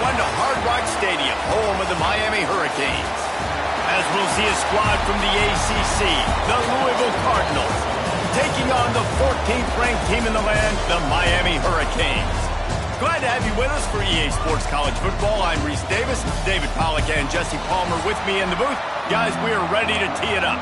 everyone to Hard Rock Stadium, home of the Miami Hurricanes. As we'll see a squad from the ACC, the Louisville Cardinals, taking on the 14th ranked team in the land, the Miami Hurricanes. Glad to have you with us for EA Sports College Football. I'm Reese Davis, David Pollack and Jesse Palmer with me in the booth. Guys, we are ready to tee it up.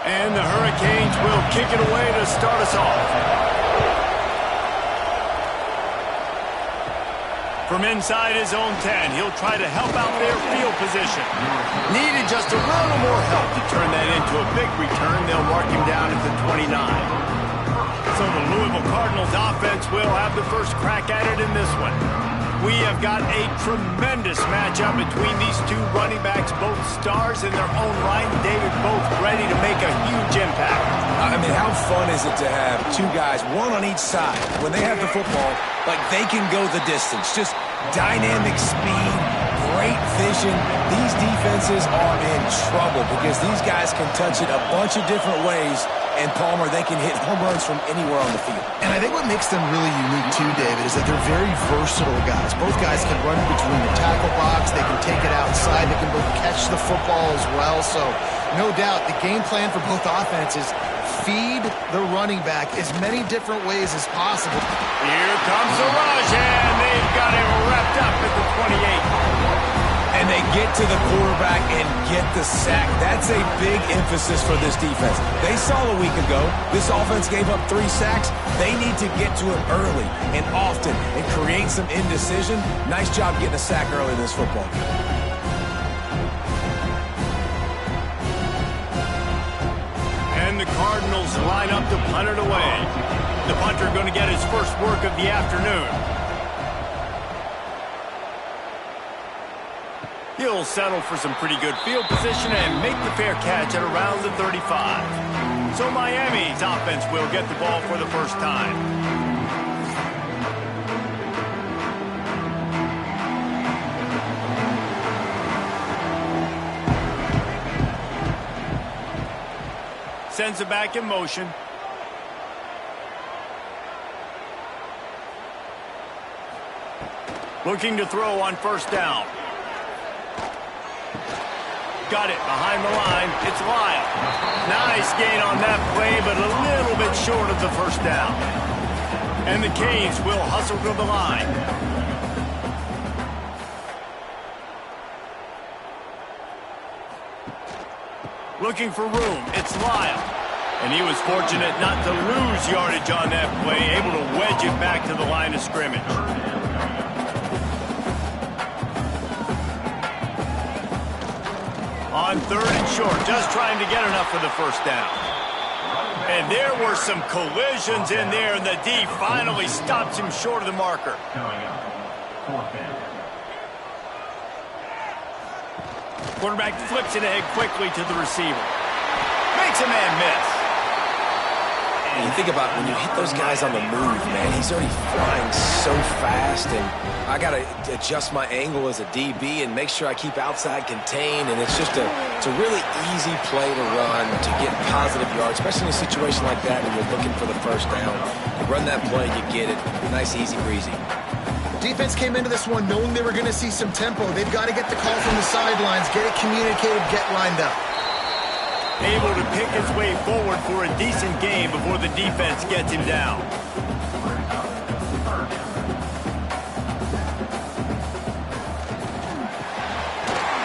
And the Hurricanes will kick it away to start us off. From inside his own 10, he'll try to help out their field position. Needed just a little more help to turn that into a big return. They'll mark him down at the 29. So the Louisville Cardinals offense will have the first crack at it in this one. We have got a tremendous matchup between these two running backs, both stars in their own right. David, both ready to make a huge impact. I mean, how fun is it to have two guys, one on each side, when they have the football, like they can go the distance. Just dynamic speed, great vision. These defenses are in trouble because these guys can touch it a bunch of different ways. And Palmer, they can hit home runs from anywhere on the field. And I think what makes them really unique too, David, is that they're very versatile guys. Both guys can run between the tackle box. They can take it outside. They can both catch the football as well. So, no doubt, the game plan for both offenses, feed the running back as many different ways as possible. Here comes the rush, and they've got him wrapped up at the 28. And they get to the quarterback and get the sack. That's a big emphasis for this defense. They saw a week ago, this offense gave up 3 sacks. They need to get to it early and often and create some indecision. Nice job getting a sack early in this football game. And the Cardinals line up to punt it away. The punter going to get his first work of the afternoon. He'll settle for some pretty good field position and make the fair catch at around the 35. So Miami's offense will get the ball for the first time. Sends it back in motion. Looking to throw on first down. Got it behind the line. It's Lyle. Nice gain on that play, but a little bit short of the first down. And the Canes will hustle to the line. Looking for room. It's Lyle. And he was fortunate not to lose yardage on that play, able to wedge it back to the line of scrimmage. On 3rd and short, just trying to get enough for the first down. And there were some collisions in there, and the D finally stops him short of the marker. Quarterback flips it ahead quickly to the receiver. Makes a man miss. And you think about when you hit those guys on the move, man, he's already flying so fast, and I got to adjust my angle as a DB and make sure I keep outside contained, and it's just it's a really easy play to run to get positive yards, especially in a situation like that when you're looking for the first down. You run that play, you get it. Nice, easy breezy. Defense came into this one knowing they were going to see some tempo. They've got to get the call from the sidelines, get it communicated, get lined up. Able to pick his way forward for a decent game before the defense gets him down.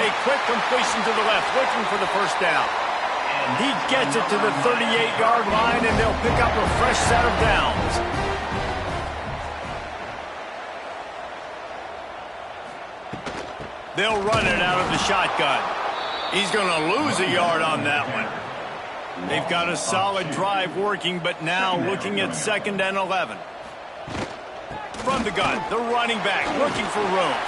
A quick completion to the left, looking for the first down. And he gets it to the 38-yard line, and they'll pick up a fresh set of downs. They'll run it out of the shotgun. He's going to lose a yard on that one. They've got a solid drive working, but now looking at 2nd and 11. From the gun, the running back looking for room.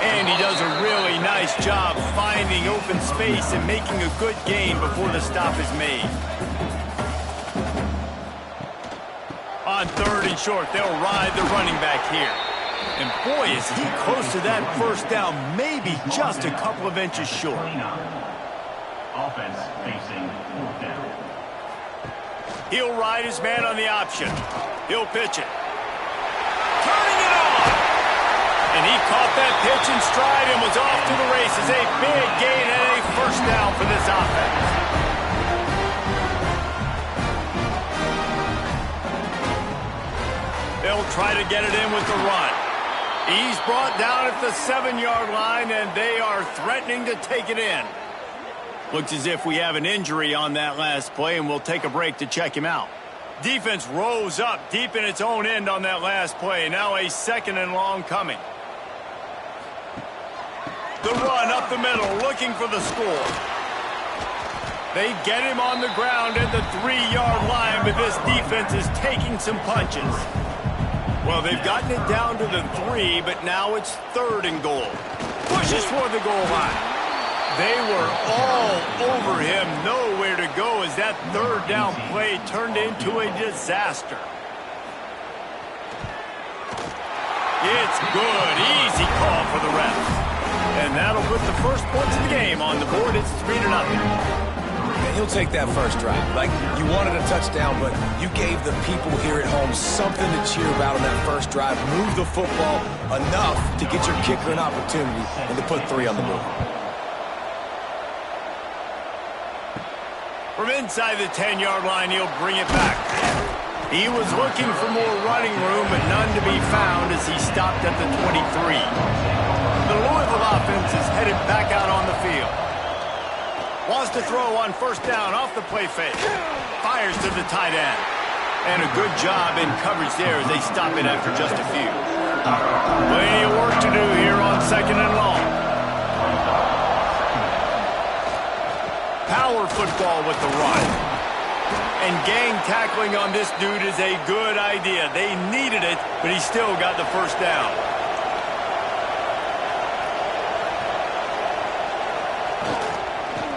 And he does a really nice job finding open space and making a good gain before the stop is made. On 3rd and short, they'll ride the running back here. And boy, is he close to that first down, maybe just a couple of inches short. Offense facing fourth down. He'll ride his man on the option. He'll pitch it. Turning it on! And he caught that pitch in stride and was off to the races. A big gain and a first down for this offense. They'll try to get it in with the run. He's brought down at the 7-yard line, and they are threatening to take it in. Looks as if we have an injury on that last play, and we'll take a break to check him out. Defense rose up deep in its own end on that last play. Now a 2nd and long coming. The run up the middle, looking for the score. They get him on the ground at the 3-yard line, but this defense is taking some punches. Well, they've gotten it down to the 3, but now it's 3rd and goal. Pushes for the goal line. They were all over him, nowhere to go as that 3rd down play turned into a disaster. It's good. Easy call for the refs. And that'll put the first points of the game on the board. It's 3-0. And he'll take that first drive. Like, you wanted a touchdown, but you gave the people here at home something to cheer about on that first drive. Move the football enough to get your kicker an opportunity and to put 3 on the board. From inside the 10-yard line, he'll bring it back. He was looking for more running room, but none to be found as he stopped at the 23. The Louisville offense is headed back out on the field. Wants to throw on first down off the play fake. Fires to the tight end. And a good job in coverage there as they stop it after just a few. Plenty of work to do here on 2nd and long. Power football with the run. And gang tackling on this dude is a good idea. They needed it, but he still got the first down.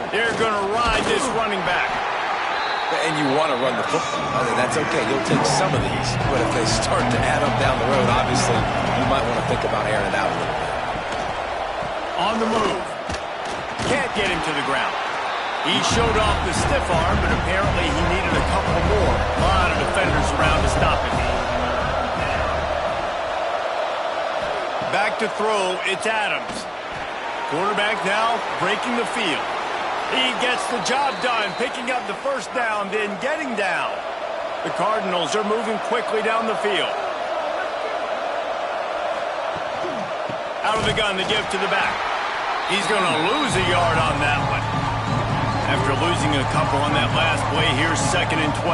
They're going to ride this running back. And you want to run the football. I mean, that's okay. You'll take some of these. But if they start to add up down the road, obviously, you might want to think about airing it out a little bit. On the move. Can't get him to the ground. He showed off the stiff arm, but apparently he needed a couple more. A lot of defenders around to stop him. Back to throw, it's Adams. Quarterback now breaking the field. He gets the job done, picking up the first down, then getting down. The Cardinals are moving quickly down the field. Out of the gun, the give to the back. He's going to lose a yard on that one. After losing a couple on that last play, here's 2nd and 12.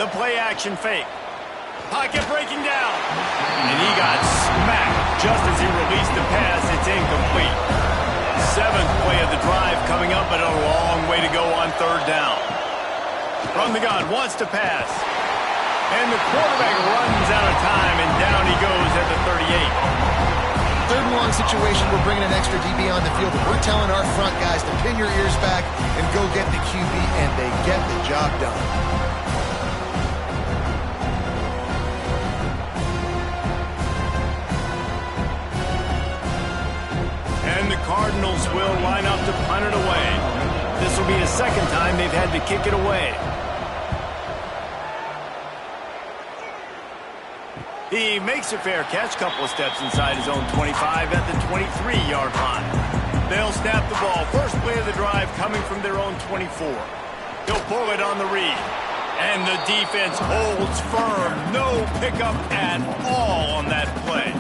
The play action fake. Pocket breaking down. And he got smacked just as he released the pass. It's incomplete. 7th play of the drive coming up, but a long way to go on 3rd down. From the gun, wants to pass. And the quarterback runs out of time, and down he goes at the 38. 3rd and long situation, we're bringing an extra DB on the field, but we're telling our front guys to pin your ears back and go get the QB, and they get the job done. And the Cardinals will line up to punt it away. This will be the 2nd time they've had to kick it away. He makes a fair catch, couple of steps inside his own 25 at the 23-yard line. They'll snap the ball. First play of the drive coming from their own 24. He'll pull it on the read. And the defense holds firm. No pickup at all on that play.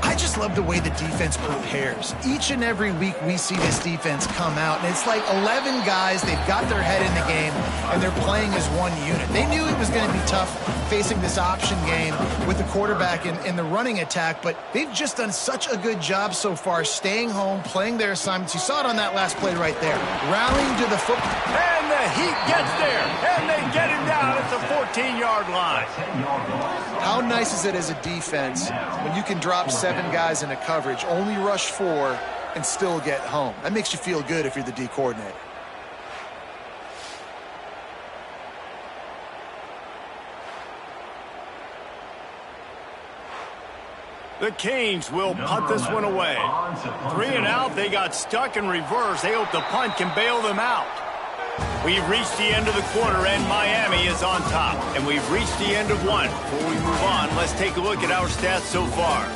I just love the way the defense prepares. Each and every week we see this defense come out, and it's like 11 guys, they've got their head in the game, and they're playing as one unit. They knew it was going to be tough facing this option game with the quarterback in the running attack, but they've just done such a good job so far staying home, playing their assignments. You saw it on that last play right there. Rallying to the football. And the Heat gets there, and they get him down at the 14-yard line. How nice is it as a defense when you can drop 7 guys into coverage, only rush 4, and still get home? That makes you feel good if you're the D coordinator. The Canes will punt this one away. 3 and out, they got stuck in reverse. They hope the punt can bail them out. We've reached the end of the quarter, and Miami is on top. And we've reached the end of one. Before we move on, let's take a look at our stats so far.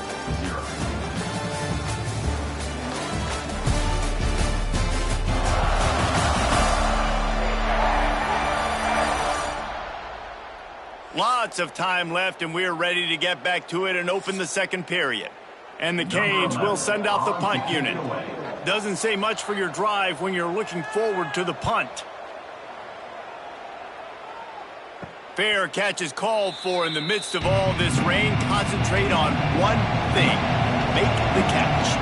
Lots of time left, and we're ready to get back to it and open the second period. And the Canes will send out the punt unit. Doesn't say much for your drive when you're looking forward to the punt. Fair catch is called for. In the midst of all this rain, concentrate on one thing: make the catch.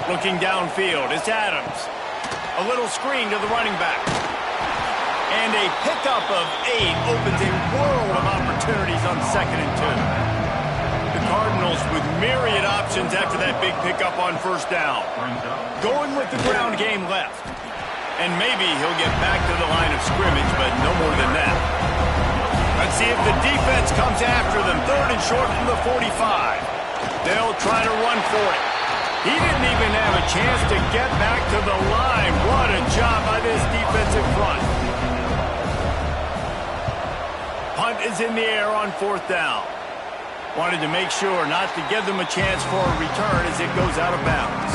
Looking downfield, it's Adams. A little screen to the running back. And a pickup of 8 opens a world of opportunities on 2nd and 2. The Cardinals with myriad options after that big pickup on first down. Going with the ground game left. And maybe he'll get back to the line of scrimmage, but no more than that. Let's see if the defense comes after them. 3rd and short from the 45. They'll try to run for it. He didn't even have a chance to get back to the line. What a job by this defensive front. Punt is in the air on 4th down. Wanted to make sure not to give them a chance for a return as it goes out of bounds.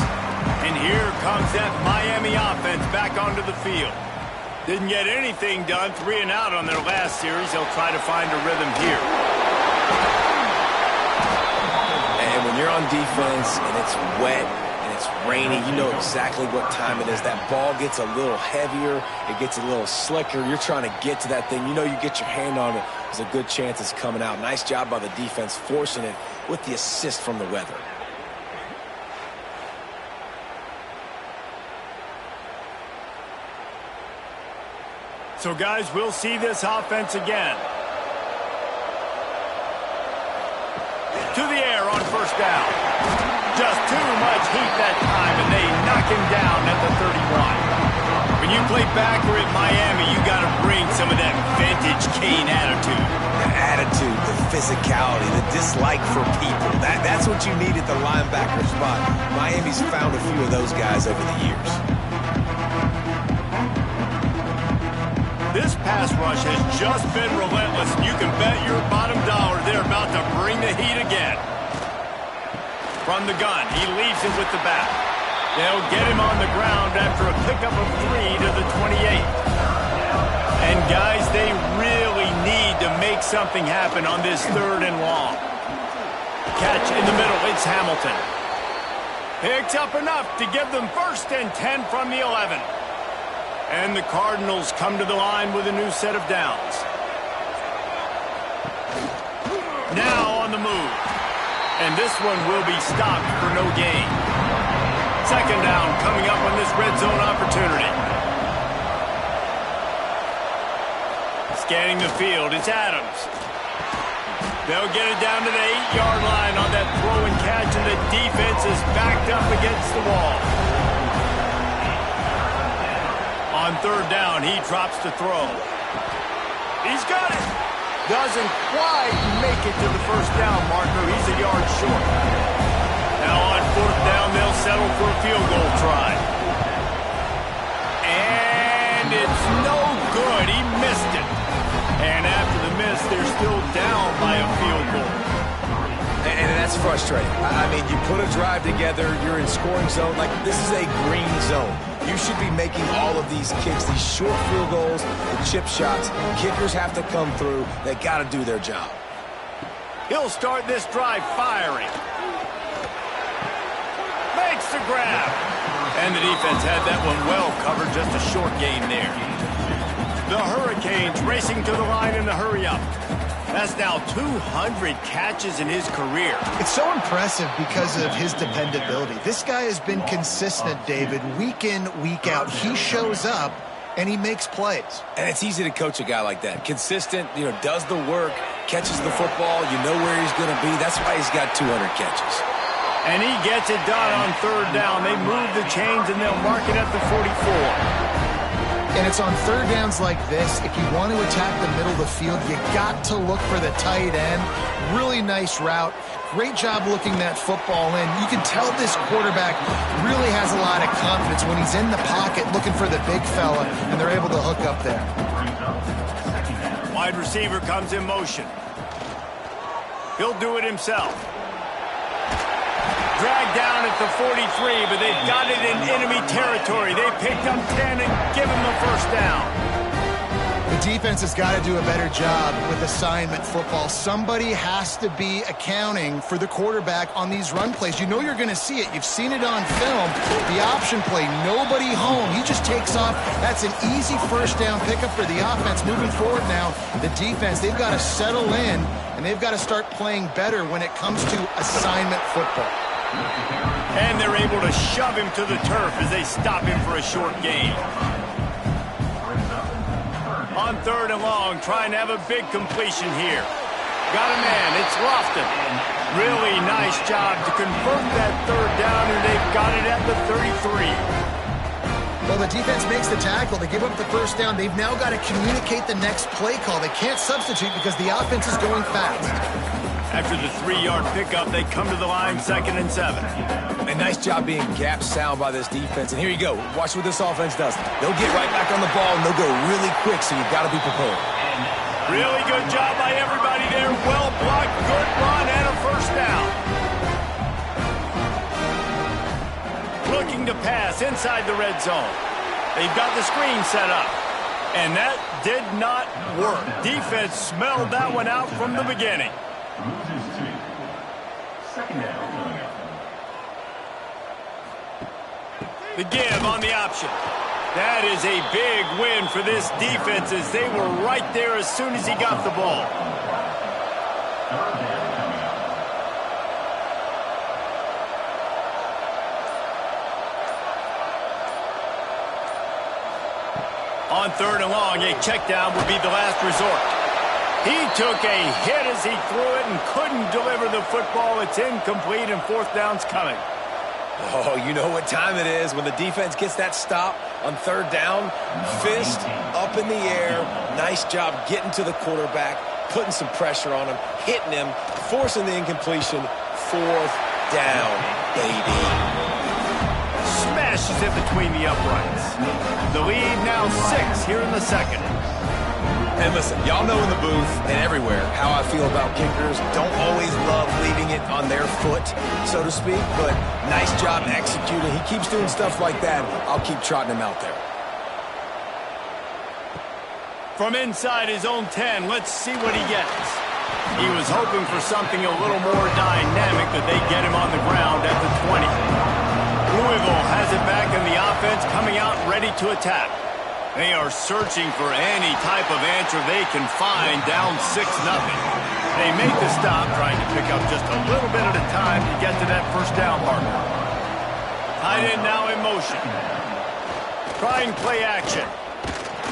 And here comes that Miami offense back onto the field. Didn't get anything done, 3 and out on their last series. They'll try to find a rhythm here. And when you're on defense and it's wet and it's rainy, you know exactly what time it is. That ball gets a little heavier. It gets a little slicker. You're trying to get to that thing. You know you get your hand on it. There's a good chance it's coming out. Nice job by the defense forcing it with the assist from the weather. So, guys, we'll see this offense again. To the air on first down. Just too much heat that time, and they knock him down at the 31. When you play back or at Miami, you got to bring some of that vintage Cane attitude. The attitude, the physicality, the dislike for people. That's what you need at the linebacker spot. Miami's found a few of those guys over the years. This pass rush has just been relentless. You can bet your bottom dollar they're about to bring the heat again. From the gun, he leaves it with the back. They'll get him on the ground after a pickup of 3 to the 28. And guys, they really need to make something happen on this 3rd and long. Catch in the middle, it's Hamilton. Picks up enough to give them 1st and 10 from the 11. And the Cardinals come to the line with a new set of downs. Now on the move. And this one will be stopped for no gain. 2nd down coming up on this red zone opportunity. Scanning the field, it's Adams. They'll get it down to the 8-yard line on that throw and catch, and the defense is backed up against the wall. On 3rd down, he drops to throw. He's got it. Doesn't quite make it to the 1st down marker. He's a yard short. Now on 4th down, they'll settle for a field goal try. And it's no good. He missed it. And after the miss, they're still down by a field goal. And that's frustrating. I mean, you put a drive together, you're in scoring zone. Like, this is a green zone. You should be making all of these kicks, these short field goals, the chip shots. Kickers have to come through. They got to do their job. He'll start this drive firing. Makes the grab. And the defense had that one well covered, just a short gain there. The Hurricanes racing to the line in the hurry-up. That's now 200 catches in his career. It's so impressive because of his dependability. This guy has been consistent, David, week in, week out. He shows up, and he makes plays. And it's easy to coach a guy like that. Consistent, does the work, catches the football, you know where he's going to be. That's why he's got 200 catches. And he gets it done on 3rd down. They move the chains, and they'll mark it at the 44. And it's on third downs like this, if you want to attack the middle of the field, you got to look for the tight end. Really nice route. Great job looking that football in. You can tell this quarterback really has a lot of confidence when he's in the pocket looking for the big fella, and they're able to hook up there. Wide receiver comes in motion. He'll do it himself. Dragged down at the 43, but they've got it in enemy territory. They picked up 10 and give him the first down. The defense has got to do a better job with assignment football. Somebody has to be accounting for the quarterback on these run plays. You know you're going to see it. You've seen it on film. The option play, nobody home. He just takes off. That's an easy first down pickup for the offense. Moving forward now, the defense, they've got to settle in, and they've got to start playing better when it comes to assignment football. And they're able to shove him to the turf as they stop him for a short gain. On third and long, trying to have a big completion here. Got a man, it's Lofton. Really nice job to convert that third down, and they've got it at the 33. Well, the defense makes the tackle. They give up the first down. They've now got to communicate the next play call. They can't substitute because the offense is going fast. After the 3-yard pickup, they come to the line, 2nd and 7. A nice job being gap sound by this defense. And here you go. Watch what this offense does. They'll get right back on the ball, and they'll go really quick, so you've got to be prepared. Really good job by everybody there. Well blocked, good run, and a first down. Looking to pass inside the red zone. They've got the screen set up. And that did not work. Defense smelled that one out from the beginning. Loses 2. Second down. The give on the option. That is a big win for this defense as they were right there as soon as he got the ball. On third and long, a check down would be the last resort. He took a hit as he threw it and couldn't deliver the football. It's incomplete, and fourth down's coming. Oh, you know what time it is when the defense gets that stop on third down. Fist up in the air. Nice job getting to the quarterback, putting some pressure on him, hitting him, forcing the incompletion. Fourth down, baby. Smashes it between the uprights. The lead now 6 here in the second. And listen, y'all know in the booth and everywhere how I feel about kickers. Don't always love leaving it on their foot, so to speak, but nice job executing. He keeps doing stuff like that. I'll keep trotting him out there. From inside his own 10, let's see what he gets. He was hoping for something a little more dynamic, but they get him on the ground at the 20. Louisville has it back, and the offense coming out ready to attack. They are searching for any type of answer they can find, down 6-0. They make the stop, trying to pick up just a little bit at a time to get to that first down marker. Tight end now in motion. Trying play action.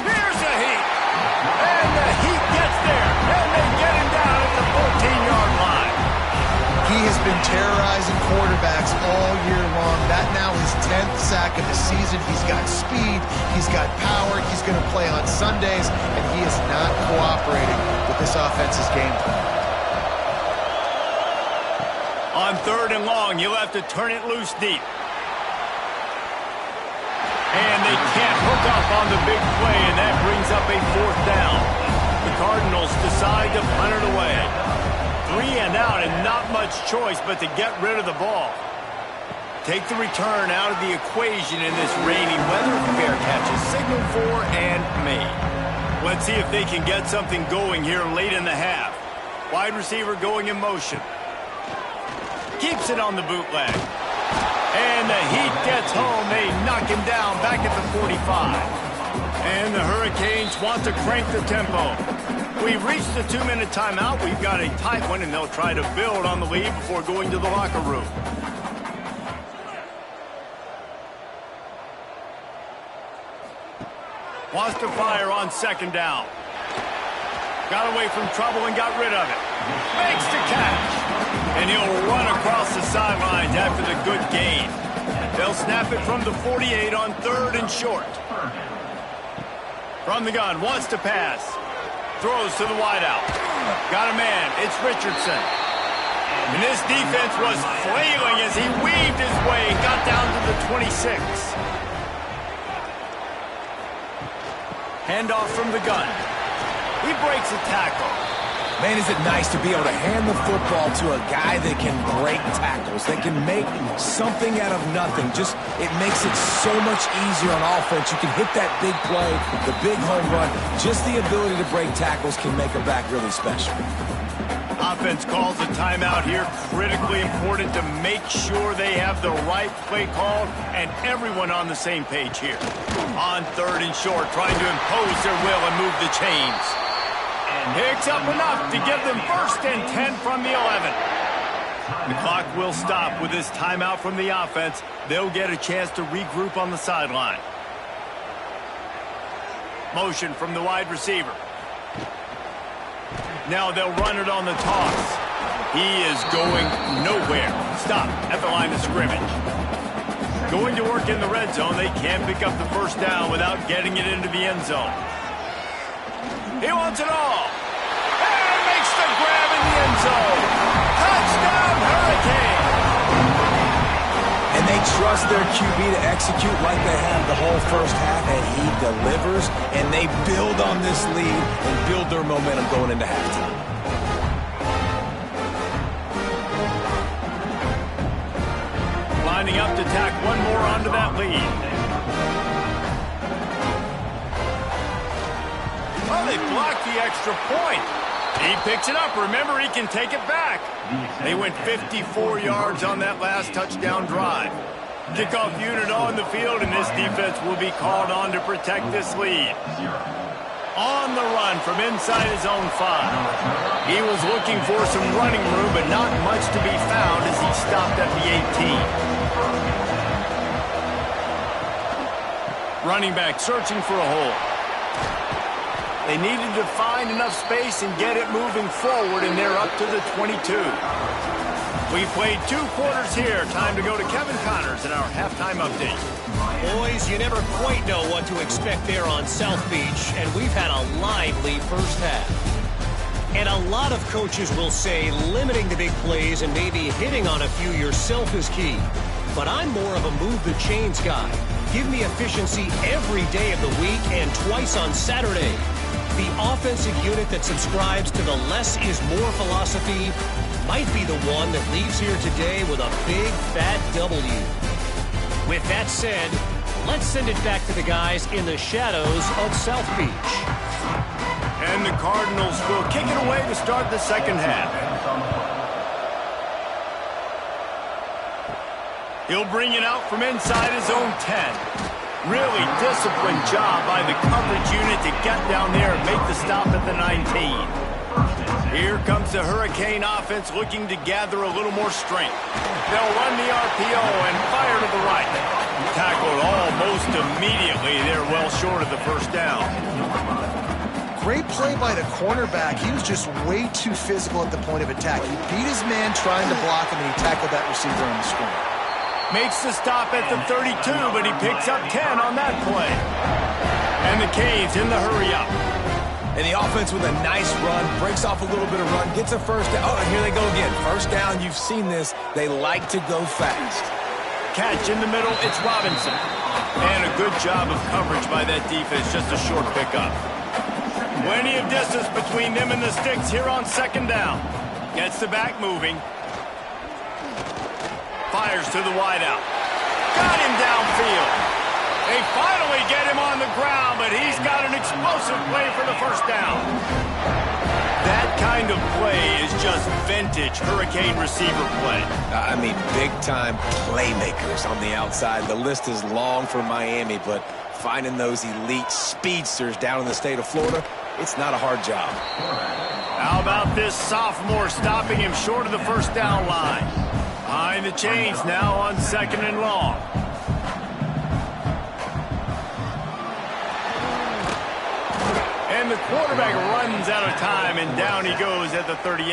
Here's the heat. And the heat gets there. And they get him down at the 14-yard line. He has been terrorizing quarterbacks all year long. That now his 10th sack of the season. He's got speed. He's got power. He's going to play on Sundays, and he is not cooperating with this offense's game plan. On third and long, you'll have to turn it loose deep. And they can't hook up on the big play, and that brings up a fourth down. The Cardinals decide to punt it away. 3 and out, and not much choice but to get rid of the ball. Take the return out of the equation in this rainy weather. Fair catch is signaled for and made. Let's see if they can get something going here late in the half. Wide receiver going in motion. Keeps it on the bootleg. And the Heat gets home. They knock him down back at the 45. And the Hurricanes want to crank the tempo. We've reached the 2-minute timeout. We've got a tight one, and they'll try to build on the lead before going to the locker room. Wants to fire on second down. Got away from trouble and got rid of it. Makes the catch. And he'll run across the sidelines after the good gain. They'll snap it from the 48 on third and short. From the gun, wants to pass. Throws to the wideout. Got a man. It's Richardson. And this defense was flailing as he weaved his way and got down to the 26. Handoff from the gun. He breaks a tackle. Man, is it nice to be able to hand the football to a guy that can break tackles, that can make something out of nothing. Just, it makes it so much easier on offense. You can hit that big play, the big home run. Just the ability to break tackles can make a back really special. Offense calls a timeout here. Critically important to make sure they have the right play called and everyone on the same page here. On 3rd and short, trying to impose their will and move the chains. And picks up enough to give them 1st and 10 from the 11. The clock will stop with this timeout from the offense. They'll get a chance to regroup on the sideline. Motion from the wide receiver. Now they'll run it on the toss. He is going nowhere. Stop at the line of scrimmage. Going to work in the red zone. They can't pick up the 1st down without getting it into the end zone. He wants it all. And makes the grab in the end zone. Touchdown, Hurricane. And they trust their QB to execute like they have the whole 1st half, and he delivers, and they build on this lead and build their momentum going into halftime. Lining up to tack one more onto that lead. Oh, they blocked the extra point. He picks it up. Remember, he can take it back. They went 54 yards on that last touchdown drive. Kickoff unit on the field, and this defense will be called on to protect this lead. On the run from inside his own 5. He was looking for some running room, but not much to be found as he stopped at the 18. Running back searching for a hole. They needed to find enough space and get it moving forward, and they're up to the 22. We played 2 quarters here. Time to go to Kevin Connors in our halftime update. Boys, you never quite know what to expect there on South Beach, and we've had a lively 1st half. And a lot of coaches will say limiting the big plays and maybe hitting on a few yourself is key. But I'm more of a move the chains guy. Give me efficiency every day of the week and twice on Saturday. The offensive unit that subscribes to the less is more philosophy might be the one that leaves here today with a big, fat W. With that said, let's send it back to the guys in the shadows of South Beach. And the Cardinals will kick it away to start the 2nd half. He'll bring it out from inside his own 10. Really disciplined job by the coverage unit to get down there and make the stop at the 19. Here comes the Hurricane offense looking to gather a little more strength. They'll run the RPO and fire to the right. Tackled almost immediately. They're well short of the 1st down. Great play by the cornerback. He was just way too physical at the point of attack. He beat his man trying to block him, and he tackled that receiver on the screen. Makes the stop at the 32, but he picks up 10 on that play. And the Canes in the hurry-up. And the offense with a nice run, breaks off a little bit of run, gets a 1st down. Oh, and here they go again. 1st down, you've seen this. They like to go fast. Catch in the middle, it's Robinson. And a good job of coverage by that defense, just a short pickup. Plenty of distance between them and the sticks here on 2nd down. Gets the back moving. Fires to the wideout. Got him downfield. They finally get him on the ground, but he's got an explosive play for the 1st down. That kind of play is just vintage Hurricane receiver play. I mean, big-time playmakers on the outside. The list is long for Miami, but finding those elite speedsters down in the state of Florida, it's not a hard job. How about this sophomore stopping him short of the 1st down line? Behind the chains now on 2nd and long. And the quarterback runs out of time, and down he goes at the 38.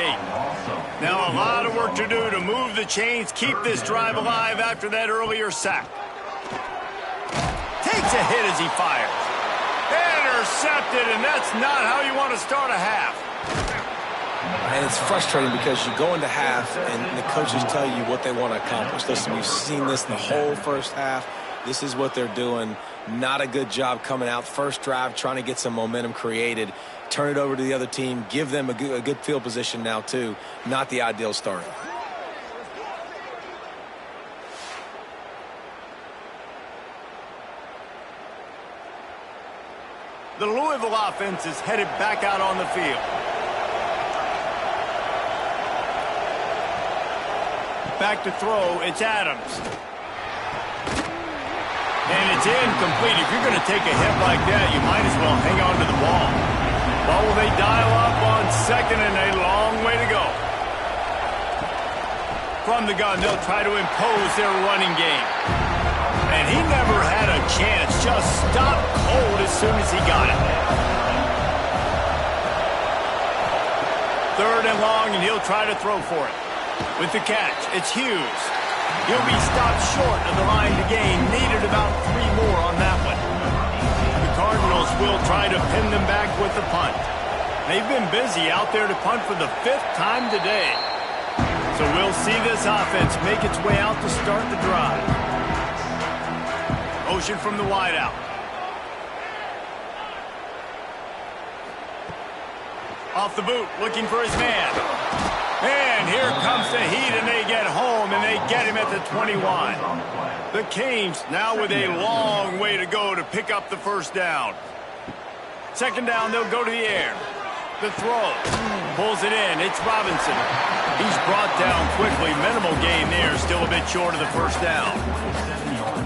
Now a lot of work to do to move the chains, keep this drive alive after that earlier sack. Takes a hit as he fires. Intercepted. intercepted, and that's not how you want to start a half. And it's frustrating because you go into half and the coaches tell you what they want to accomplish. Listen, we've seen this the whole first half. This is what they're doing. Not a good job coming out. First drive, trying to get some momentum created. Turn it over to the other team. Give them a good field position now, too. Not the ideal start. The Louisville offense is headed back out on the field. Back to throw, it's Adams. And it's incomplete. If you're going to take a hit like that, you might as well hang on to the ball. Well, will they dial up on second and a long way to go? From the gun, they'll try to impose their running game. And he never had a chance. Just stopped cold as soon as he got it. Third and long, and he'll try to throw for it. With the catch, it's Hughes. He'll be stopped short of the line to gain. Needed about 3 more on that one. The Cardinals will try to pin them back with the punt. They've been busy out there to punt for the 5th time today. So we'll see this offense make its way out to start the drive. Motion from the wideout. Off the boot, looking for his man. And here comes the heat, and they get home, and they get him at the 21. The Canes now with a long way to go to pick up the first down. Second down, they'll go to the air. The throw. Pulls it in. It's Robinson. He's brought down quickly. Minimal gain there. Still a bit short of the first down.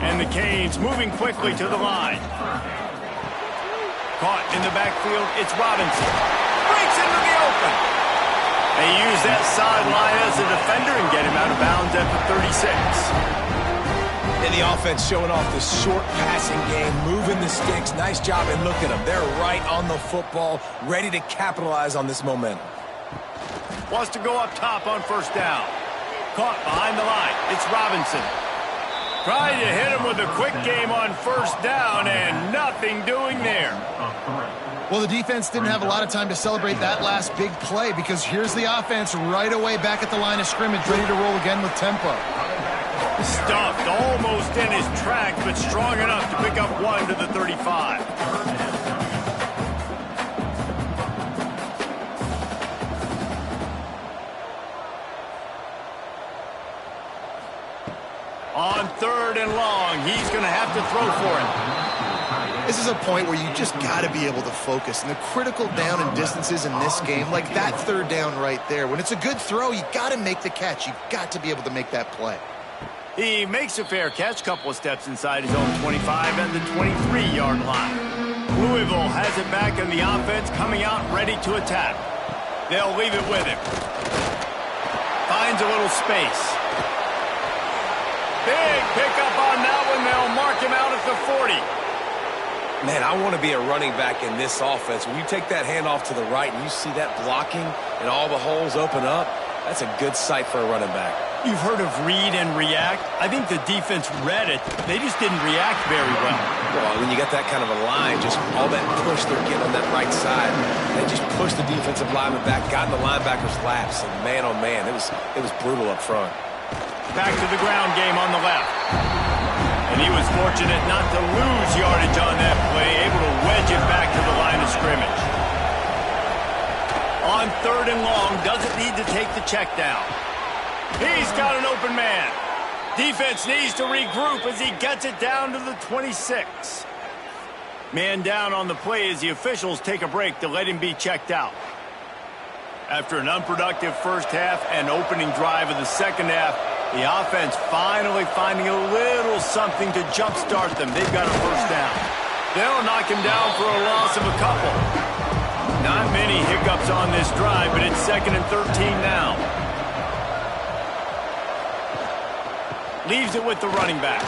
And the Canes moving quickly to the line. Caught in the backfield. It's Robinson. Breaks into the open. They use that sideline as a defender and get him out of bounds at the 36. And the offense showing off the short passing game, moving the sticks. Nice job, and look at them. They're right on the football, ready to capitalize on this momentum. Wants to go up top on first down. Caught behind the line. It's Robinson. Trying to hit him with a quick game on first down, and nothing doing there. Well, the defense didn't have a lot of time to celebrate that last big play because here's the offense right away back at the line of scrimmage, ready to roll again with tempo. Stuffed almost in his tracks, but strong enough to pick up 1 to the 35. On third and long, he's going to have to throw for it. This is a point where you just got to be able to focus. And the critical down and distances in this game, like that third down right there, when it's a good throw, you got to make the catch. You've got to be able to make that play. He makes a fair catch, couple of steps inside his own 25 and the 23-yard line. Louisville has it back, and the offense coming out ready to attack. They'll leave it with him. Finds a little space. Big pickup on that one. They'll mark him out at the 40. Man, I want to be a running back in this offense. When you take that handoff to the right and you see that blocking and all the holes open up, that's a good sight for a running back. You've heard of read and react. I think the defense read it. They just didn't react very well. Well, when you got that kind of a line, just all that push they're getting on that right side, they just pushed the defensive lineman back, got in the linebacker's laps, and man, oh man, it was brutal up front. Back to the ground game on the left. And he was fortunate not to lose yardage on that play, able to wedge it back to the line of scrimmage. On third and long, doesn't need to take the check down. He's got an open man. Defense needs to regroup as he gets it down to the 26. Man down on the play as the officials take a break to let him be checked out. After an unproductive first half and opening drive of the second half, the offense finally finding a little something to jumpstart them. They've got a first down. They'll knock him down for a loss of a couple. Not many hiccups on this drive, but it's 2nd and 13 now. Leaves it with the running back.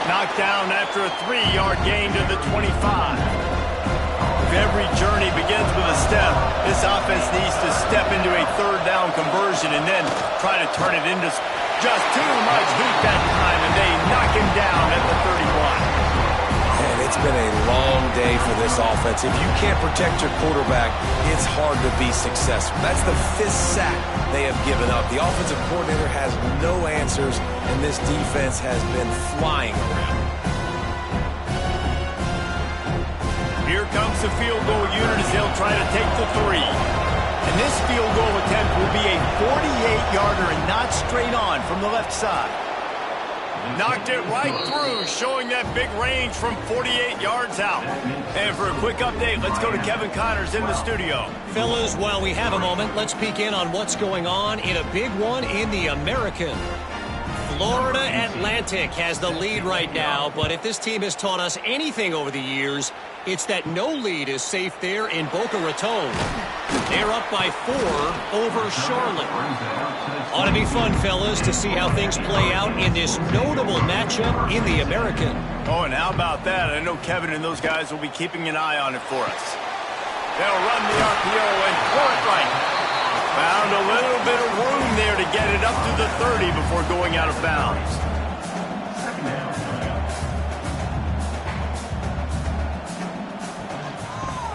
Knocked down after a 3-yard gain to the 25. If every journey begins with a step, this offense needs to step into a third down conversion and then try to turn it into just too much heat that time, and they knock him down at the 31. And they it's been a long day for this offense. If you can't protect your quarterback, it's hard to be successful. That's the 5th sack they have given up. The offensive coordinator has no answers, and this defense has been flying around. Here comes the field goal unit as they'll try to take the 3. And this field goal attempt will be a 48-yarder and not straight on from the left side. Knocked it right through, showing that big range from 48 yards out. And for a quick update, let's go to Kevin Connors in the studio. Fellas, while we have a moment, let's peek in on what's going on in a big one in the American. Florida Atlantic has the lead right now, but if this team has taught us anything over the years, it's that no lead is safe there in Boca Raton. They're up by 4 over Charlotte. Ought to be fun, fellas, to see how things play out in this notable matchup in the American. Oh, and how about that? I know Kevin and those guys will be keeping an eye on it for us. They'll run the RPO and pull it right. Found a little bit of room there to get it up to the 30 before going out of bounds.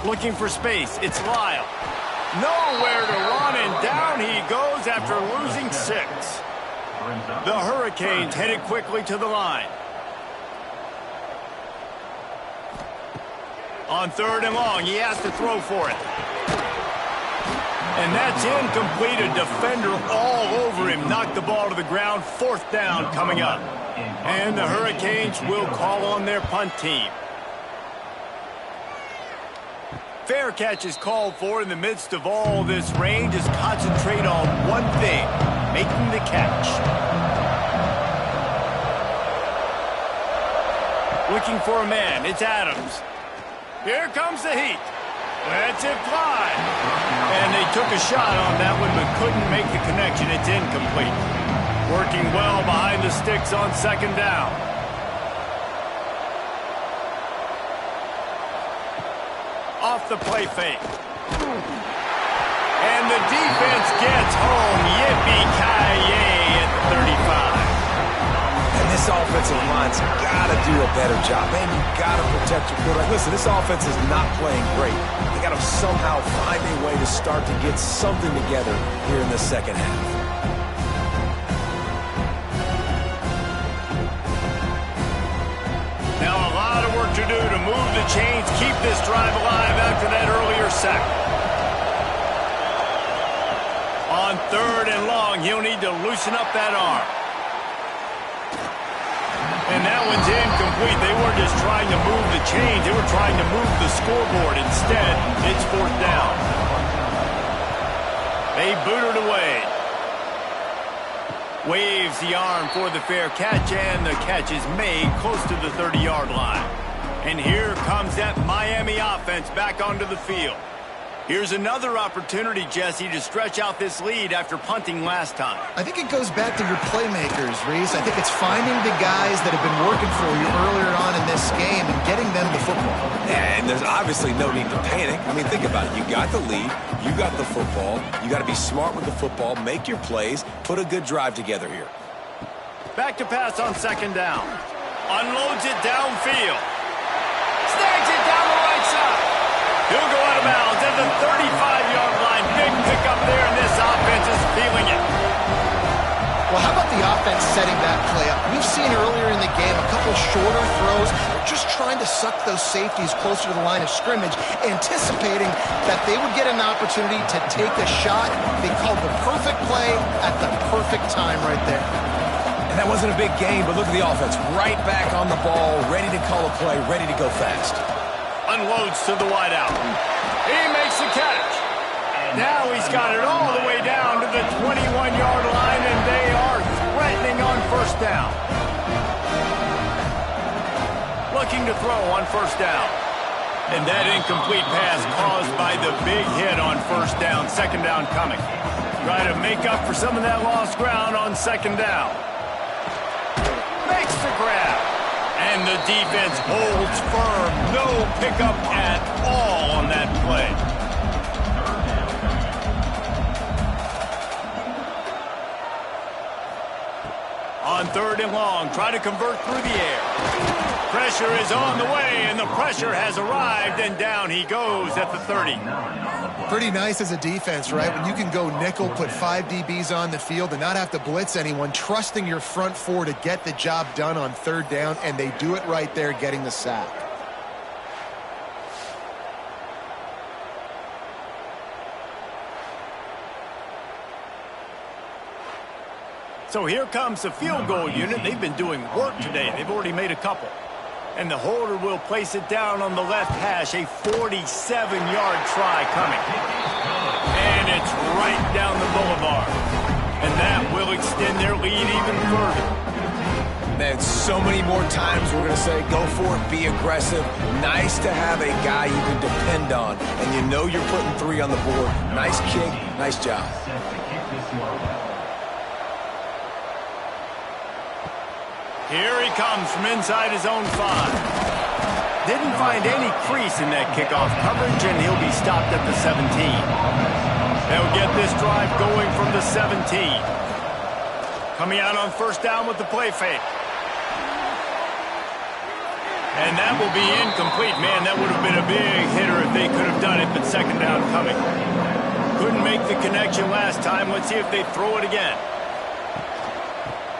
Looking for space. It's Lyle. Nowhere to run, and down he goes after losing 6. The Hurricanes headed quickly to the line. On 3rd and long, he has to throw for it. And that's incomplete. A defender all over him. Knocked the ball to the ground. 4th down coming up. And the Hurricanes will call on their punt team. Fair catch is called for in the midst of all this rain. Just concentrate on one thing, making the catch. Looking for a man. It's Adams. Here comes the heat. Let's it fly. And they took a shot on that one, but couldn't make the connection. It's incomplete. Working well behind the sticks on 2nd down. Off the play fake. And the defense gets home. Yippee-ki-yay at the 35. And this offensive line's got to do a better job. Man, you got to protect your quarterback. Listen, this offense is not playing great. They got to somehow find a way to start to get something together here in the 2nd half. Now a lot of work to do to move the chains, keep this drive alive after that earlier sack. On 3rd and long, he'll need to loosen up that arm. And that one's incomplete. They weren't just trying to move the chains. They were trying to move the scoreboard. Instead, it's 4th down. They boot it away. Waves the arm for the fair catch, and the catch is made close to the 30-yard line. And here comes that Miami offense back onto the field. Here's another opportunity, Jesse, to stretch out this lead after punting last time. I think it goes back to your playmakers, Reese. I think it's finding the guys that have been working for you earlier on in this game and getting them the football. Yeah, and there's obviously no need to panic. I mean, think about it. You got the lead. You got the football. You got to be smart with the football. Make your plays. Put a good drive together here. Back to pass on 2nd down. Unloads it downfield. Snags it down the right side. He'll go out of bounds at the 35-yard line. Big pickup there, and this offense is feeling it. Well, how about the offense setting that play up? We've seen earlier in the game a couple shorter throws. They're just trying to suck those safeties closer to the line of scrimmage, anticipating that they would get an opportunity to take a shot. They called the perfect play at the perfect time right there. And that wasn't a big game, but look at the offense. Right back on the ball, ready to call a play, ready to go fast. Unloads to the wideout. He makes the catch. Now he's got it all the way down to the 21-yard line, and they are threatening on 1st down. Looking to throw on 1st down. And that incomplete pass caused by the big hit on 1st down. 2nd down coming. Try to make up for some of that lost ground on 2nd down. Makes the grab. And the defense holds firm. No pickup at all on that play. On 3rd and long, try to convert through the air. Pressure is on the way, and the pressure has arrived, and down he goes at the 30. Pretty nice as a defense, right? When you can go nickel, put 5 DBs on the field and not have to blitz anyone, trusting your front 4 to get the job done on 3rd down, and they do it right there, getting the sack. So here comes the field goal unit. They've been doing work today. They've already made a couple. And the holder will place it down on the left hash. A 47-yard try coming. And it's right down the boulevard. And that will extend their lead even further. Man, so many more times we're going to say, go for it, be aggressive. Nice to have a guy you can depend on. And you know you're putting 3 on the board. Nice kick, nice job. Here he comes from inside his own 5. Didn't find any crease in that kickoff coverage, and he'll be stopped at the 17. They'll get this drive going from the 17. Coming out on 1st down with the play fake. And that will be incomplete. Man, that would have been a big hitter if they could have done it, but 2nd down coming. Couldn't make the connection last time. Let's see if they throw it again.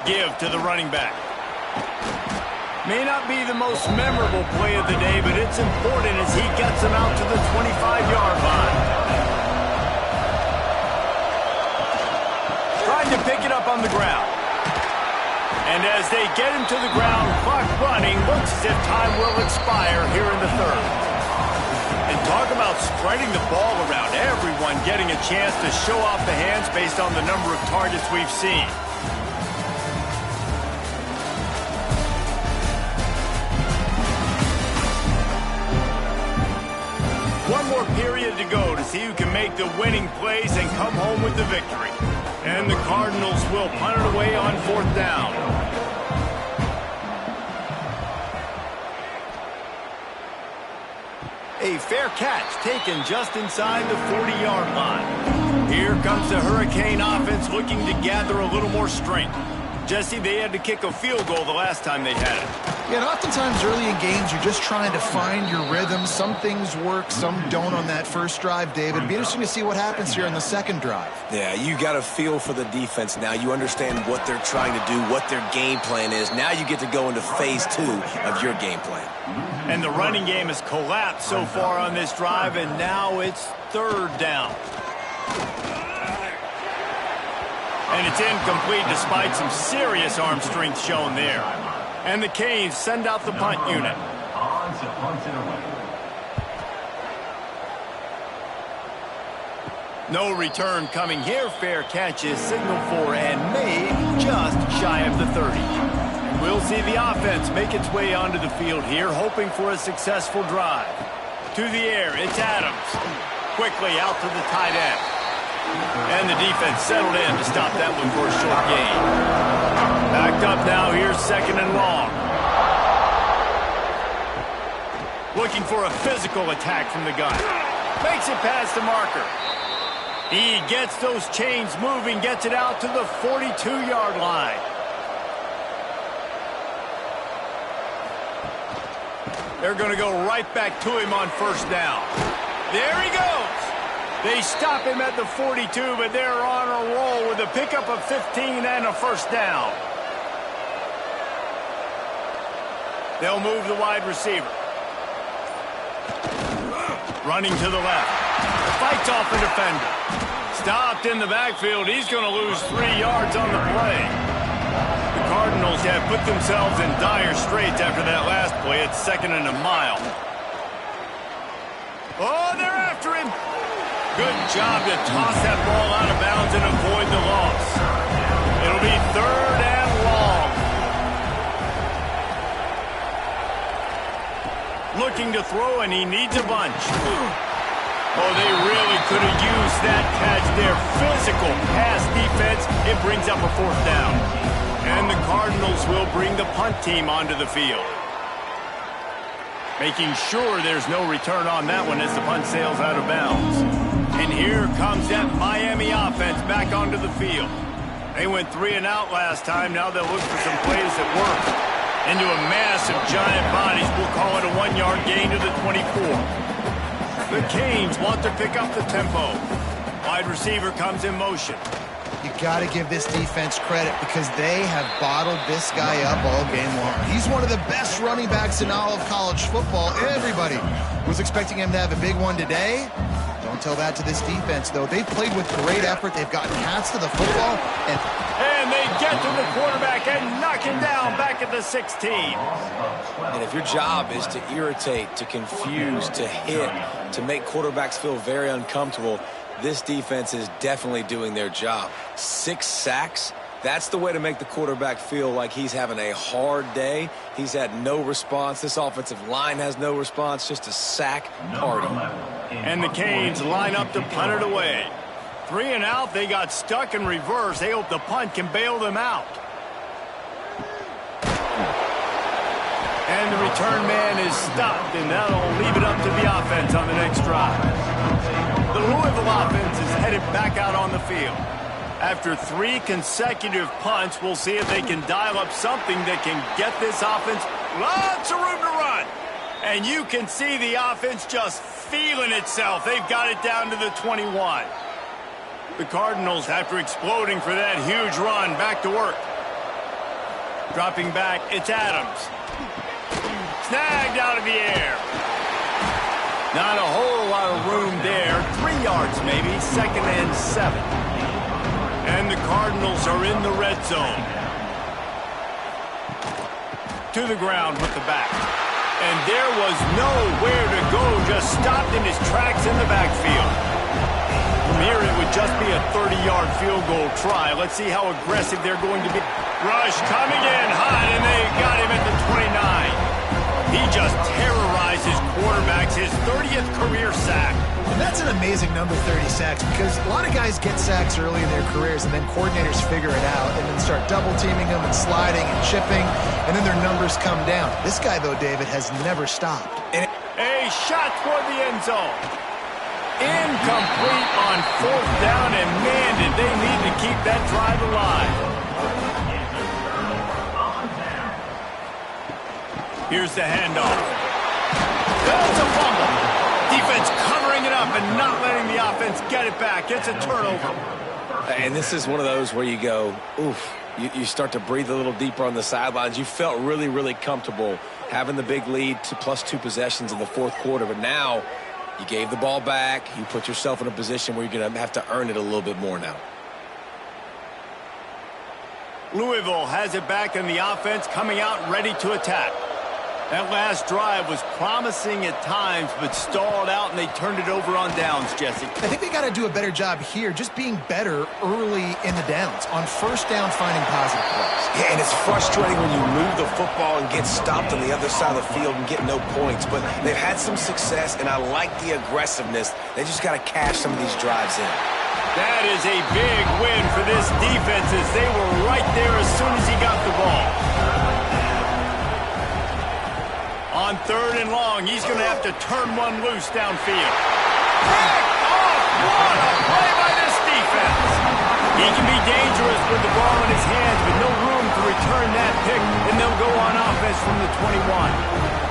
Give to the running back. May not be the most memorable play of the day, but it's important as he gets him out to the 25-yard line. Trying to pick it up on the ground. And as they get him to the ground, clock running, looks as if time will expire here in the 3rd. And talk about spreading the ball around, everyone getting a chance to show off the hands based on the number of targets we've seen. One more period to go to see who can make the winning plays and come home with the victory. And the Cardinals will punt it away on 4th down. A fair catch taken just inside the 40-yard line. Here comes the Hurricane offense looking to gather a little more strength. Jesse, they had to kick a field goal the last time they had it. Yeah, and oftentimes early in games, you're just trying to find your rhythm. Some things work, some don't on that first drive, David. It'd be interesting to see what happens here on the 2nd drive. Yeah, you got a feel for the defense now. You understand what they're trying to do, what their game plan is. Now you get to go into phase 2 of your game plan. And the running game has collapsed so far on this drive, and now it's 3rd down. And it's incomplete despite some serious arm strength shown there. And the Canes send out the punt unit. No return coming here. Fair catch is signaled for and made just shy of the 30. And we'll see the offense make its way onto the field here, hoping for a successful drive. To the air, it's Adams. Quickly out to the tight end. And the defense settled in to stop that one for a short gain. Backed up now, here's 2nd and long. Looking for a physical attack from the gun. Makes it past the marker. He gets those chains moving, gets it out to the 42-yard line. They're going to go right back to him on 1st down. There he goes. They stop him at the 42, but they're on a roll with a pickup of 15 and a 1st down. They'll move the wide receiver. Running to the left. Fights off a defender. Stopped in the backfield. He's going to lose 3 yards on the play. The Cardinals have put themselves in dire straits after that last play. It's 2nd and a mile. Oh, they're after him. Good job to toss that ball out of bounds and avoid the loss. It'll be 3rd and long. Looking to throw, and he needs a bunch. Oh, they really could have used that catch there. Physical pass defense. It brings up a 4th down. And the Cardinals will bring the punt team onto the field. Making sure there's no return on that one as the punt sails out of bounds. And here comes that Miami offense back onto the field. They went 3 and out last time. Now they'll look for some plays that work. Into a mass of giant bodies. We'll call it a 1-yard gain to the 24. The Canes want to pick up the tempo. Wide receiver comes in motion. You got to give this defense credit because they have bottled this guy up all game long. He's one of the best running backs in all of college football. Everybody was expecting him to have a big one today. Don't tell that to this defense, though. They've played with great effort. They've gotten paths to the football. And they get to the quarterback and knock him down back at the 16. And if your job is to irritate, to confuse, to hit, to make quarterbacks feel very uncomfortable, this defense is definitely doing their job. 6 sacks, that's the way to make the quarterback feel like he's having a hard day. He's had no response. This offensive line has no response, just a sack party. And the Canes line up to punt it away. 3 and out, they got stuck in reverse. They hope the punt can bail them out. And the return man is stopped, and that'll leave it up to the offense on the next drive. The Louisville offense is headed back out on the field. After 3 consecutive punts, we'll see if they can dial up something that can get this offense lots of room to run. And you can see the offense just feeling itself. They've got it down to the 21. The Cardinals, after exploding for that huge run, back to work. Dropping back, it's Adams. Snagged out of the air. Not a whole lot of room there. 3 yards maybe, 2nd and 7. And the Cardinals are in the red zone. To the ground with the back. And there was nowhere to go, just stopped in his tracks in the backfield. From here, it would just be a 30-yard field goal try. Let's see how aggressive they're going to be. Rush coming in hot, and they got him at the 29. He just terrorized his quarterbacks, his 30th career sack. And that's an amazing number, 30 sacks, because a lot of guys get sacks early in their careers, and then coordinators figure it out and then start double-teaming them and sliding and chipping, and then their numbers come down. This guy, though, David, has never stopped. A shot toward the end zone. Incomplete on 4th down, and man, did they need to keep that drive alive. Here's the handoff. That's a fumble. Defense covering it up and not letting the offense get it back. It's a turnover. And this is one of those where you go, oof, you start to breathe a little deeper on the sidelines. You felt really, really comfortable having the big lead to +2 possessions in the 4th quarter, but now you gave the ball back. You put yourself in a position where you're going to have to earn it a little bit more now. Louisville has it back in the offense, coming out ready to attack. That last drive was promising at times, but stalled out, and they turned it over on downs, Jesse. I think they got to do a better job here, just being better early in the downs. On 1st down, finding positive plays. Yeah, and it's frustrating when you move the football and get stopped on the other side of the field and get no points. But they've had some success, and I like the aggressiveness. They just got to cash some of these drives in. That is a big win for this defense, as they were right there as soon as he got the ball. On 3rd and long, he's going to have to turn one loose downfield. Pick off! What a play by this defense! He can be dangerous with the ball in his hands, but no room to return that pick, and they'll go on offense from the 21.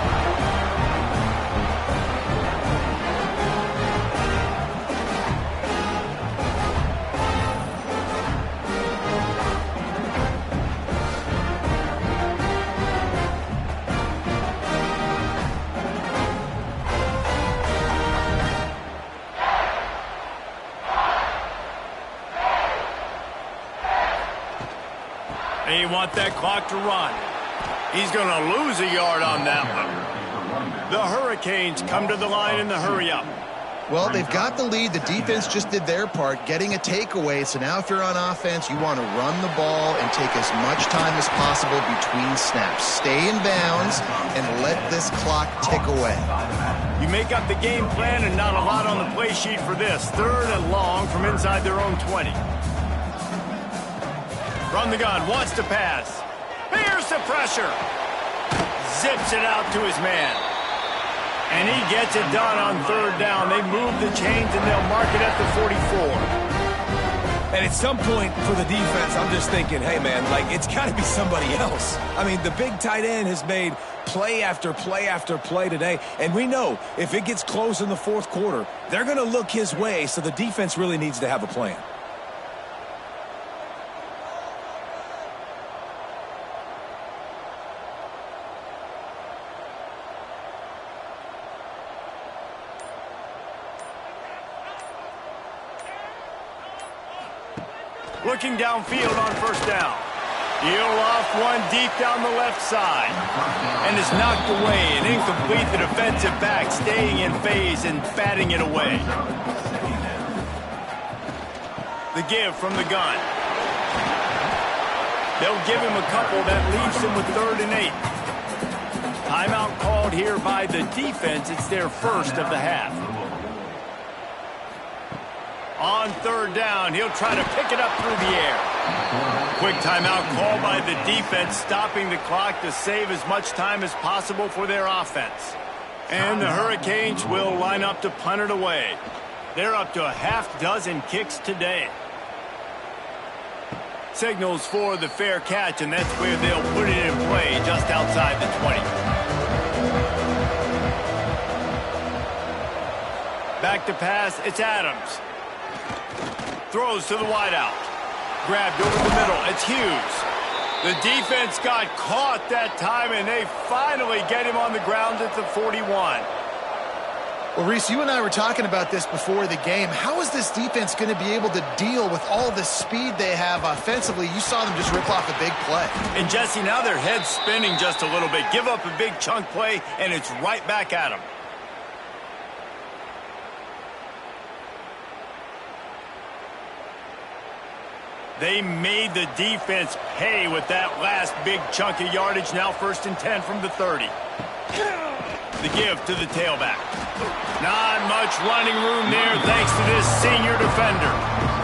They want that clock to run. He's going to lose a yard on that one. The Hurricanes come to the line in the hurry-up. Well, they've got the lead. The defense just did their part, getting a takeaway. So now if you're on offense, you want to run the ball and take as much time as possible between snaps. Stay in bounds and let this clock tick away. You make up the game plan and not a lot on the play sheet for this. 3rd and long from inside their own 20. From the gun, wants to pass. Here's the pressure. Zips it out to his man. And he gets it done on 3rd down. They move the chains, and they'll mark it at the 44. And at some point for the defense, I'm just thinking, hey, man, like, it's got to be somebody else. I mean, the big tight end has made play after play after play today. And we know if it gets close in the fourth quarter, they're going to look his way, so the defense really needs to have a plan. Looking downfield on first down. He'll off one deep down the left side. And is knocked away and incomplete. The defensive back staying in phase and batting it away. The give from the gun. They'll give him a couple. That leaves him with 3rd and 8. Timeout called here by the defense. It's their first of the half. On 3rd down, he'll try to pick it up through the air. Quick timeout call by the defense, stopping the clock to save as much time as possible for their offense. And the Hurricanes will line up to punt it away. They're up to a half-dozen kicks today. Signals for the fair catch, and that's where they'll put it in play just outside the 20. Back to pass, it's Adams. Throws to the wideout. Grabbed over the middle. It's Hughes. The defense got caught that time, and they finally get him on the ground at the 41. Well, Reese, you and I were talking about this before the game. How is this defense going to be able to deal with all the speed they have offensively? You saw them just rip off a big play. And, Jesse, now their head's spinning just a little bit. Give up a big chunk play, and it's right back at them. They made the defense pay with that last big chunk of yardage. Now 1st and 10 from the 30. The give to the tailback. Not much running room there thanks to this senior defender.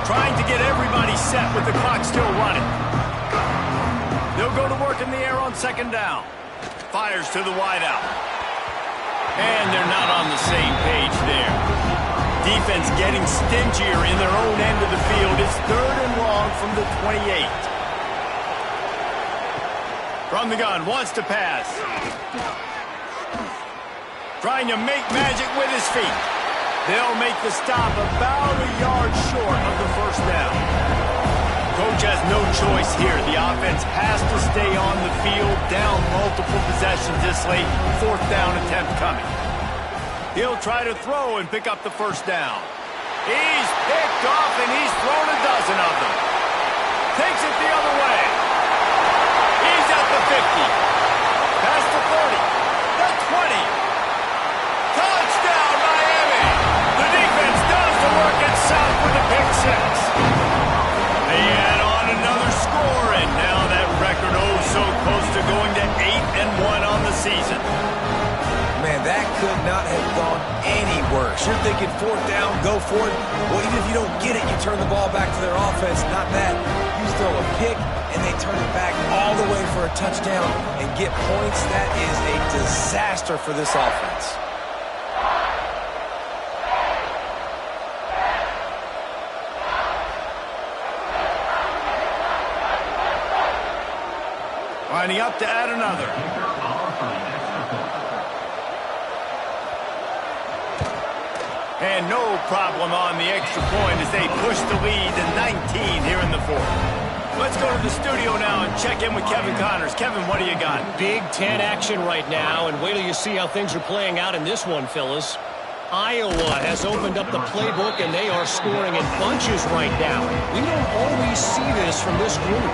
Trying to get everybody set with the clock still running. They'll go to work in the air on 2nd down. Fires to the wideout. And they're not on the same page there. Defense getting stingier in their own end of the field. It's 3rd and long from the 28. From the gun, wants to pass. Trying to make magic with his feet. They'll make the stop about a yard short of the 1st down. Coach has no choice here. The offense has to stay on the field, down multiple possessions this late. 4th down attempt coming. He'll try to throw and pick up the 1st down. He's picked off, and he's thrown a dozen of them. Takes it the other way. He's at the 50. Past the 30. The 20. Touchdown, Miami. The defense does the work itself with a pick 6. They add on another score, and now that record so close to going to 8-1 on the season. Man, that could not have gone any worse. You're thinking 4th down, go for it. Well, even if you don't get it, you turn the ball back to their offense. Not that. You throw a pick, and they turn it back all the way for a touchdown and get points. That is a disaster for this offense. Lining up to add another. And no problem on the extra point as they push the lead to 19 here in the 4th. Let's go to the studio now and check in with Kevin Connors. Kevin, what do you got? Big Ten action right now, and wait till you see how things are playing out in this one, fellas. Iowa has opened up the playbook, and they are scoring in bunches right now. We don't always see this from this group.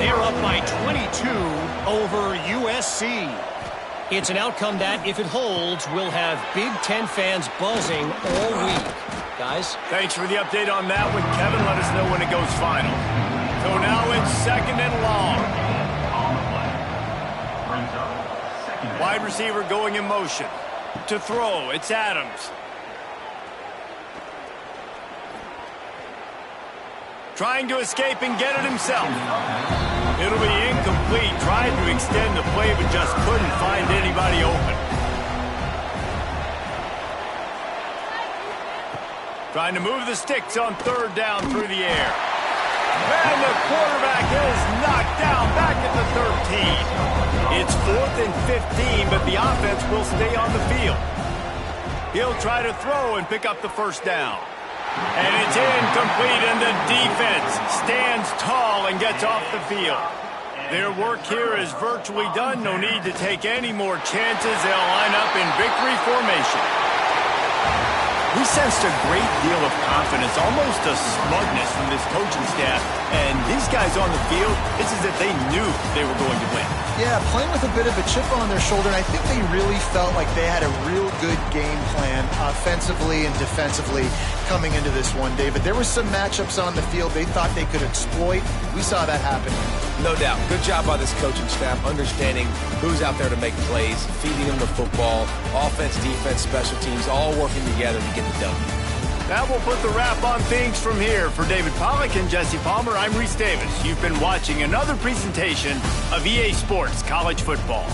They're up by 22 over USC. It's an outcome that, if it holds, will have Big Ten fans buzzing all week. Guys? Thanks for the update on that one, Kevin. Let us know when it goes final. So now it's 2nd and long. Wide receiver going in motion. To throw, it's Adams. Trying to escape and get it himself. It'll be incomplete. Tried to extend the play, but just couldn't find anybody open. Trying to move the sticks on 3rd down through the air. And the quarterback is knocked down back at the 13. It's 4th and 15, but the offense will stay on the field. He'll try to throw and pick up the first down. And it's incomplete, and the defense stands tall and gets off the field. Their work here is virtually done. No need to take any more chances. They'll line up in victory formation. We sensed a great deal of confidence, almost a smugness from this coaching staff. And these guys on the field, it's as if they knew they were going to win. Yeah, playing with a bit of a chip on their shoulder, and I think they really felt like they had a real good game plan offensively and defensively coming into this one, David. There were some matchups on the field they thought they could exploit. We saw that happen. No doubt. Good job by this coaching staff, understanding who's out there to make plays, feeding them the football, offense, defense, special teams, all working together to get the W. That will put the wrap on things from here. For David Pollack and Jesse Palmer, I'm Reese Davis. You've been watching another presentation of EA Sports College Football.